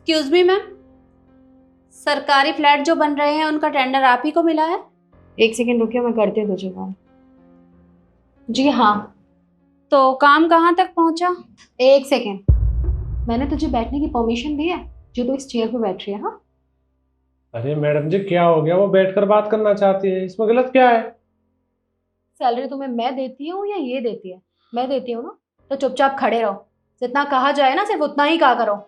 Excuse me ma'am, सरकारी flat जो बन रहे हैं उनका टेंडर आप ही को मिला है? एक सेकेंड रुकिए, मैं करती हूँ तुझे कॉल। जी हाँ। तो काम कहाँ तक पहुंचा? एक सेकेंड, मैंने तुझे बैठने की परमिशन दी है जो तू इस चेयर पे बैठ रही है? हाँ, अरे मैडम जी, क्या हो गया? वो बैठकर बात करना चाहती है, इसमें गलत क्या है? सैलरी तुम्हें मैं देती हूँ या ये देती है? मैं देती हूँ ना, तो चुपचाप खड़े रहो। जितना कहा जाए ना सिर्फ उतना ही कहा करो।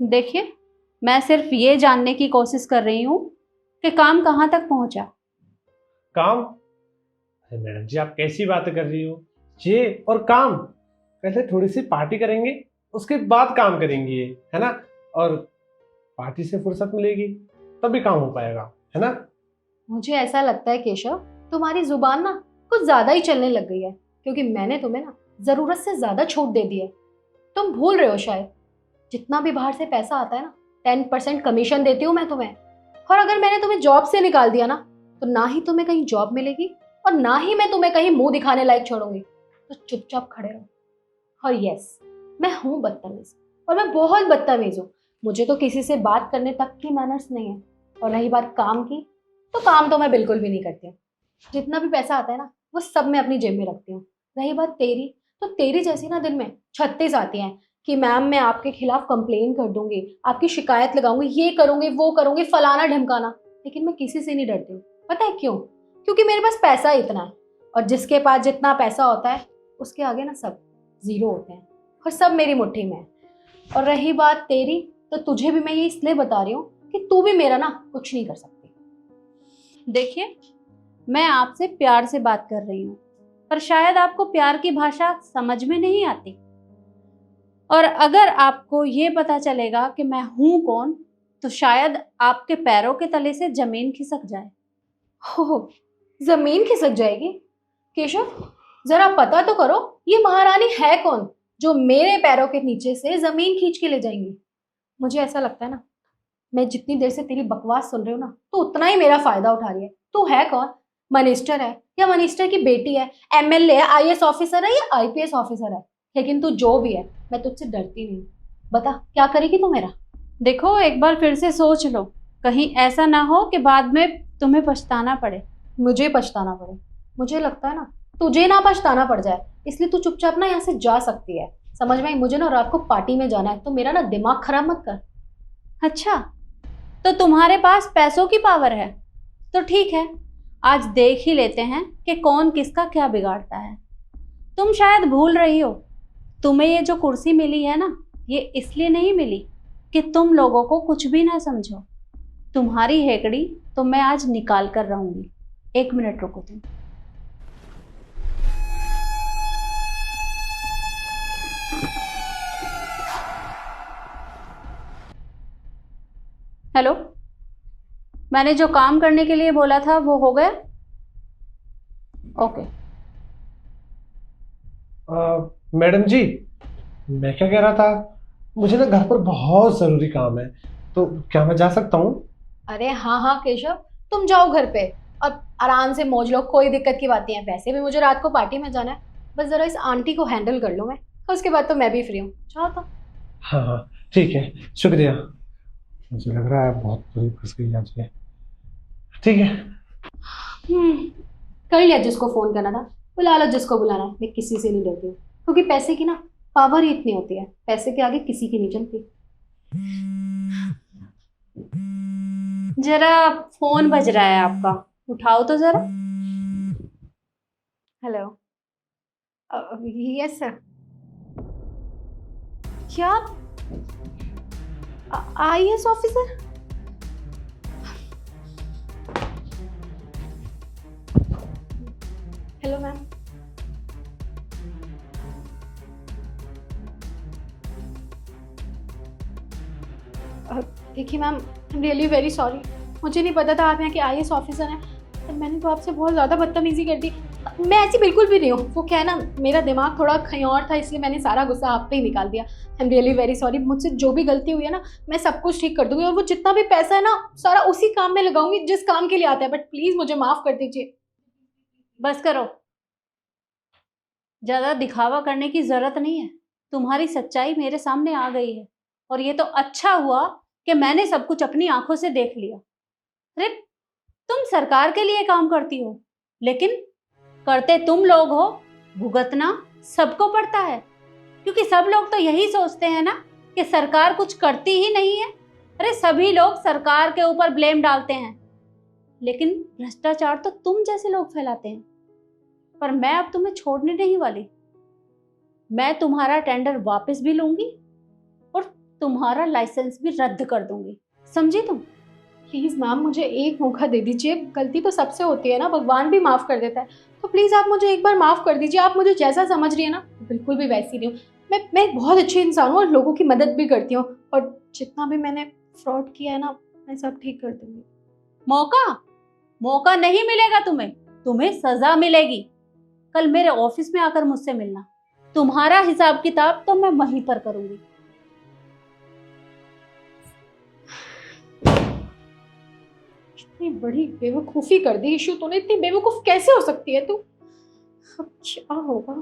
देखिए, मैं सिर्फ ये जानने की कोशिश कर रही हूँ कि काम कहाँ तक पहुंचा। काम? अरे मैडम जी, आप कैसी बातें कर रही हो? ये और काम, पहले थोड़ी सी पार्टी करेंगे, उसके बाद काम करेंगे, ये है ना? और पार्टी से फुर्सत मिलेगी तभी काम हो पाएगा, है ना? मुझे ऐसा लगता है केशव, तुम्हारी जुबान ना कुछ ज्यादा ही चलने लग गई है, क्योंकि मैंने तुम्हें ना जरूरत से ज्यादा छूट दे दी है। तुम भूल रहे हो शायद, जितना भी बाहर से पैसा आता है ना, 10% कमीशन देती हूँ मैं तुम्हें। और अगर मैंने तुम्हें जॉब से निकाल दिया ना, तो ना ही तुम्हें कहीं जॉब मिलेगी और ना ही मैं तुम्हें कहीं मुंह दिखाने लायक छोड़ूंगी। तो चुपचाप खड़े रहो। और यस, मैं हूँ बदतमीज, और मैं बहुत बदतमीज हूँ। मुझे तो किसी से बात करने तक की मैनर्स नहीं है। और रही बात काम की, तो काम तो मैं बिल्कुल भी नहीं करती हूँ। जितना भी पैसा आता है ना, वो सब मैं अपनी जेब में रखती हूँ। रही बात तेरी, तो तेरी जैसी ना दिन में 36 आती हैं कि मैम मैं आपके खिलाफ कंप्लेन कर दूंगी, आपकी शिकायत लगाऊंगी, ये करूंगी वो करूंगी, फलाना ढमकाना। लेकिन मैं किसी से नहीं डरती हूँ। पता है क्यों? क्योंकि मेरे पास पैसा इतना है, और जिसके पास जितना पैसा होता है उसके आगे ना सब जीरो होते हैं, और सब मेरी मुट्ठी में है। और रही बात तेरी, तो तुझे भी मैं ये इसलिए बता रही हूँ कि तू भी मेरा ना कुछ नहीं कर सकती। देखिए, मैं आपसे प्यार से बात कर रही हूँ, पर शायद आपको प्यार की भाषा समझ में नहीं आती। और अगर आपको ये पता चलेगा कि मैं हूं कौन, तो शायद आपके पैरों के तले से जमीन खिसक जाए। हो, जमीन खिसक जाएगी? केशव, जरा पता तो करो, ये महारानी है कौन जो मेरे पैरों के नीचे से जमीन खींच के ले जाएंगी? मुझे ऐसा लगता है ना, मैं जितनी देर से तेरी बकवास सुन रही हूँ ना, तो उतना ही मेरा फायदा उठा रही है। तू है कौन? मिनिस्टर है या मिनिस्टर की बेटी है, एमएलए है, आईएएस ऑफिसर है या आईपीएस ऑफिसर है? लेकिन तू जो भी है, मैं तुझसे डरती नहीं हूँ। बता, क्या करेगी तू मेरा? देखो, एक बार फिर से सोच लो, कहीं ऐसा ना हो कि बाद में तुम्हें पछताना पड़े। मुझे पछताना पड़े? मुझे लगता है ना तुझे ना पछताना पड़ जाए, इसलिए तू चुपचाप ना यहाँ से जा सकती है। समझ में आई? मुझे ना रात को पार्टी में जाना है, तो मेरा ना दिमाग खराब मत कर। अच्छा, तो तुम्हारे पास पैसों की पावर है, तो ठीक है, आज देख ही लेते हैं कि कौन किसका क्या बिगाड़ता है। तुम शायद भूल रही हो, तुम्हें ये जो कुर्सी मिली है ना, ये इसलिए नहीं मिली कि तुम लोगों को कुछ भी ना समझो। तुम्हारी हेकड़ी तो मैं आज निकाल कर रहूंगी। 1 मिनट रुको तुम। हेलो, मैंने जो काम करने के लिए बोला था वो हो गया? ओके। मैडम जी, मैं क्या कह रहा था, मुझे ना घर पर बहुत जरूरी काम है, तो क्या मैं जा सकता हूँ? अरे हाँ हाँ केशव, तुम जाओ घर पे और आराम से मौज लो, कोई दिक्कत की बात नहीं है। वैसे भी मुझे रात को पार्टी में जाना है, बस जरा इस आंटी को हैंडल कर लूँ मैं, उसके बाद तो मैं भी फ्री हूँ। जाओ तो। हाँ हाँ, ठीक है, शुक्रिया। मुझे लग रहा है बहुत बुरी फंस गई आज ये। ठीक है। कर लिया जिसको फोन करना था, बुला लो जिसको बुलाना है। मैं किसी से नहीं डरती हूँ, क्योंकि पैसे की ना पावर ही इतनी होती है, पैसे के आगे किसी की नहीं चलती। जरा फोन बज रहा है आपका, उठाओ तो जरा। हेलो। Yes sir. क्या? IAS officer? Hello ma'am. देखिए ma'am, I am really very sorry. मुझे नहीं पता था आप यहाँ के आईएएस ऑफिसर हैं, और मैंने तो आपसे बहुत ज़्यादा बदतमीजी कर दी। मैं ऐसी बिल्कुल भी नहीं हूँ। वो क्या है ना, मेरा दिमाग थोड़ा कहीं और था, इसलिए मैंने सारा गुस्सा आप पे ही निकाल दिया। आई एम रियली वेरी सॉरी। मुझसे जो भी गलती हुई है ना, मैं सब कुछ ठीक कर दूंगी, और वो जितना भी पैसा है ना, सारा उसी काम में लगाऊंगी जिस काम के लिए आता है। बट प्लीज़ मुझे माफ़ कर दीजिए। बस करो, ज्यादा दिखावा करने की जरूरत नहीं है। तुम्हारी सच्चाई मेरे सामने आ गई है, और ये तो अच्छा हुआ कि मैंने सब कुछ अपनी आंखों से देख लिया। अरे तुम सरकार के लिए काम करती हो, लेकिन करते तुम लोग हो, भुगतना सबको पड़ता है। क्योंकि सब लोग तो यही सोचते हैं ना कि सरकार कुछ करती ही नहीं है। अरे सभी लोग सरकार के ऊपर ब्लेम डालते हैं, लेकिन भ्रष्टाचार तो तुम जैसे लोग फैलाते हैं। पर मैं अब तुम्हें छोड़ने नहीं वाली। मैं तुम्हारा टेंडर वापस भी लूंगी और तुम्हारा लाइसेंस भी रद्द कर दूंगी, समझी तुम? प्लीज़ मैम, मुझे एक मौका दे दीजिए। गलती तो सबसे होती है ना, भगवान भी माफ़ कर देता है। तो प्लीज़ आप मुझे एक बार माफ़ कर दीजिए। आप मुझे जैसा समझ रही है ना, बिल्कुल भी वैसी नहीं हूँ। मैं एक बहुत अच्छी इंसान हूँ और लोगों की मदद भी करती हूँ, और जितना भी मैंने फ्रॉड किया है ना, मैं सब ठीक कर दूंगी। मौका नहीं मिलेगा तुम्हें, तुम्हें सजा मिलेगी। कल मेरे ऑफिस में आकर मुझसे मिलना। तुम्हारा हिसाब किताब तो मैं वहीं पर करूंगी। इतनी बड़ी बेवकूफ़ी कर दी इशू तूने। इतनी बेवकूफ़ कैसे हो सकती है तू? अब क्या होगा?